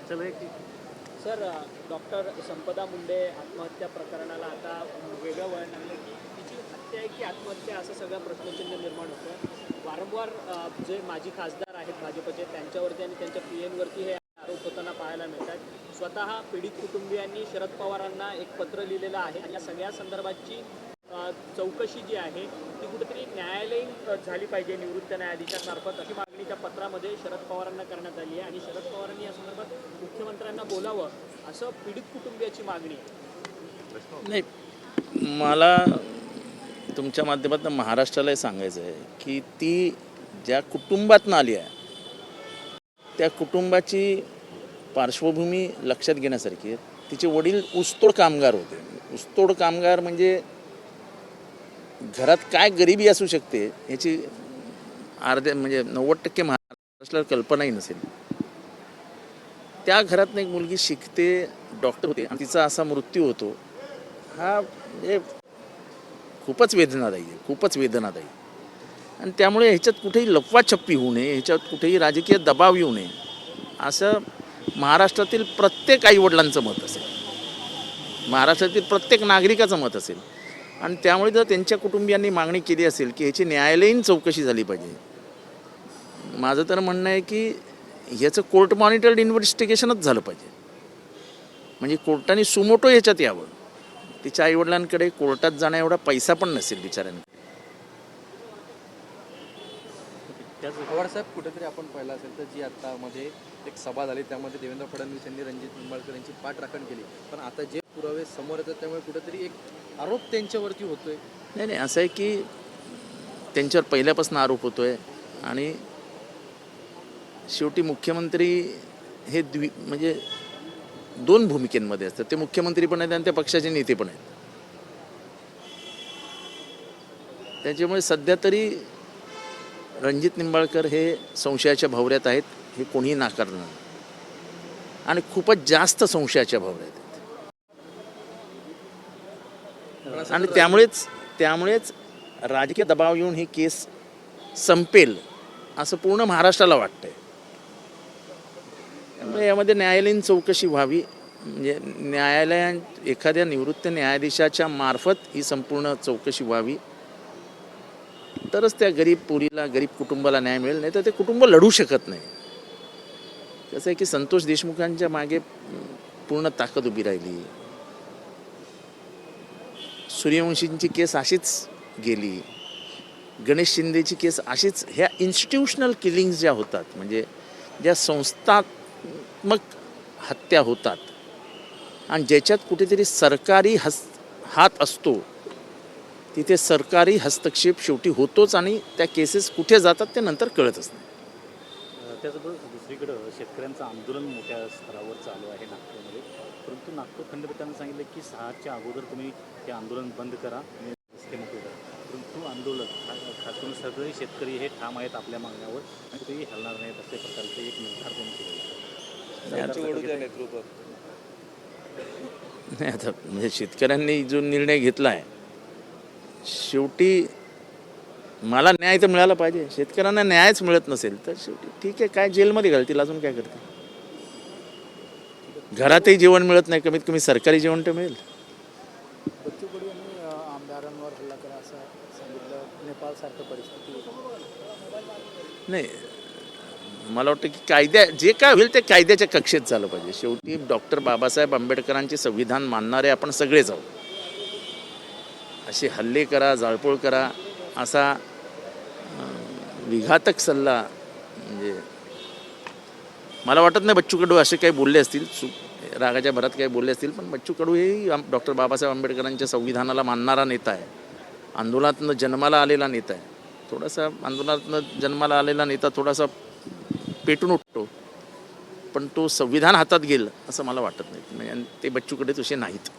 चला की sir, doctor संपदा मुंडे आत्महत्या प्रकरणाला आता वेगळं वळण लागलं की तिची हत्या आहे की आत्महत्या असं सगळं प्रश्नचिन्ह निर्माण होतं. वारंवार जे माजी खासदार आहेत भाजपचे त्यांच्यावरती आणि त्यांच्या पीएनवरती हे आरोप होताना पाहायला मिळतात. स्वतः पीडित कुटुंबियांनी शरद पवारांना एक पत्र लिहिलेलं आहे आणि या सगळ्या संदर्भाची चौकशी जी आहे ती कुठेतरी न्यायालयीन झाली पाहिजे निवृत्त न्यायाधीशांमार्फत अशी मागणी त्या पत्रामध्ये शरद पवारांना करण्यात आली आहे आणि शरद पवारांनी या संदर्भात मुख्यमंत्र्यांना बोलावं असं पीडित कुटुंबियाची मागणी आहे. नाही, मला तुमच्या माध्यमातून महाराष्ट्राला सांगायचं आहे की ती ज्या कुटुंबातून आली आहे त्या कुटुंबाची पार्श्वभूमी लक्षात घेण्यासारखी आहे. तिचे वडील ऊसतोड कामगार होते. ऊसतोड कामगार म्हणजे घरात काय गरिबी असू शकते याची म्हणजे 90% महाराष्ट्राला कल्पनाही नसेल. त्या घरातनं एक मुलगी शिकते, डॉक्टर होते आणि तिचा असा मृत्यू होतो, हा म्हणजे खूपच वेदनादायी आहे, खूपच वेदनादायी. आणि त्यामुळे ह्याच्यात कुठेही लफवाछप्पी होऊ नये, ह्याच्यात कुठेही राजकीय दबाव येऊ नये असं महाराष्ट्रातील प्रत्येक आईवडिलांचं मत असेल, महाराष्ट्रातील प्रत्येक नागरिकाचं मत असेल. आणि त्यामुळे जर त्यांच्या कुटुंबियांनी मागणी केली असेल की ह्याची न्यायालयीन चौकशी झाली पाहिजे, माझं तर म्हणणं आहे की ह्याचं कोर्ट मॉनिटर्ड इन्व्हेस्टिगेशनच झालं पाहिजे. म्हणजे कोर्टाने सुमोटो ह्याच्यात यावं. तिच्या आईवडिलांकडे कोर्टात जाण्या एवढा पैसा पण नसेल बिचाऱ्यांकडे. पवारसाहेब, कुठेतरी आपण पाहिलं असेल तर जी आता मध्ये एक सभा झाली त्यामध्ये देवेंद्र फडणवीस यांनी रणजित निंबाळकर यांची पाठराखण केली, पण आता जे पुरावे समोर येतात त्यामुळे कुठेतरी एक आरोप त्यांच्यावरती होतोय. नाही, असं आहे की त्यांच्यावर पहिल्यापासून आरोप होतोय आणि शेवटी मुख्यमंत्री हे म्हणजे दोन भूमिकेमध्ये असतात. ते मुख्यमंत्री पण आहेत आणि त्या पक्षाचे नेते पण आहेत. त्याच्यामुळे सध्या तरी रणजित निंबाळकर हे संशयाच्या भोवऱ्यात आहेत, हे कोणीही नाकारणार नाही. आणि खूपच जास्त संशयाच्या भोवऱ्यात आहेत. आणि त्यामुळेच राजकीय दबाव येऊन ही केस संपेल असं पूर्ण महाराष्ट्राला वाटतंय. त्यामुळे यामध्ये न्यायालयीन चौकशी व्हावी. म्हणजे न्यायालयात एखाद्या निवृत्त न्यायाधीशाच्या मार्फत ही संपूर्ण चौकशी व्हावी, तरच त्या गरीब पोरीला, गरीब कुटुंबाला न्याय मिळेल. नाही तर ते कुटुंब लढू शकत नाही. कसं आहे की संतोष देशमुखांच्या मागे पूर्ण ताकद उभी राहिली, सूर्यवंशींची केस अशीच गेली, गणेश शिंदेची केस अशीच. ह्या इन्स्टिट्यूशनल किलिंग्स ज्या होतात, म्हणजे ज्या संस्थात्मक हत्या होतात आणि ज्याच्यात कुठेतरी सरकारी हात असतो, तिथे सरकारी हस्तक्षेप शेवटी होतोच आणि त्या केसेस कुठे जातात ते नंतर कळतच नाही. त्याचबरोबर दुसरीकडं शेतकऱ्यांचं आंदोलन मोठ्या स्तरावर चालू आहे नागपूरमध्ये, परंतु नागपूर खंडपीठानं सांगितलं की 6च्या अगोदर तुम्ही ते आंदोलन बंद करा आणि रस्ते मोकळे करा. परंतु आंदोलन खास करून सगळे शेतकरी हे ठाम आहेत आपल्या मागण्यावर आणि तेही हलणार नाहीत असे प्रकारचे एक निर्धार त्यांनी केले. नाही, आता म्हणजे शेतकऱ्यांनी जो निर्णय घेतला आहे, शेवटी मला न्याय तर मिळाला पाहिजे. शेतकऱ्यांना न्यायच मिळत नसेल तर शेवटी ठीक आहे, काय जेलमध्ये घालतील, अजून काय करतील. घरातही जेवण मिळत नाही, कमीत कमी सरकारी जेवण तर मिळेल. बच्चू कडू यांनी आमदारांवर हल्ला करा असं सांगितलं. नेपाळसारखं परिस्थिती नाही, मला वाटतं की जे काय होईल ते कायद्याच्या कक्षेत झालं पाहिजे. शेवटी डॉक्टर बाबासाहेब आंबेडकरांचे संविधान मानणारे आपण सगळेच आहोत. असे हल्ले करा, जाळपोळ करा असा विघातक सल्ला म्हणजे मला वाटत नाही बच्चू कडू असे काही बोलले असतील, रागाच्या भरात काही बोलले असतील. पण बच्चू कडू हे डॉक्टर बाबासाहेब आंबेडकरांच्या संविधानाला मानणारा नेता आहे, आंदोलनातनं जन्माला आलेला नेता आहे. थोडासा आंदोलनातनं जन्माला आलेला नेता थोडासा पेटून उठतो, पण तो संविधान हातात घेईल असं मला वाटत नाही. म्हणजे ते बच्चू कडू तसे नाहीत.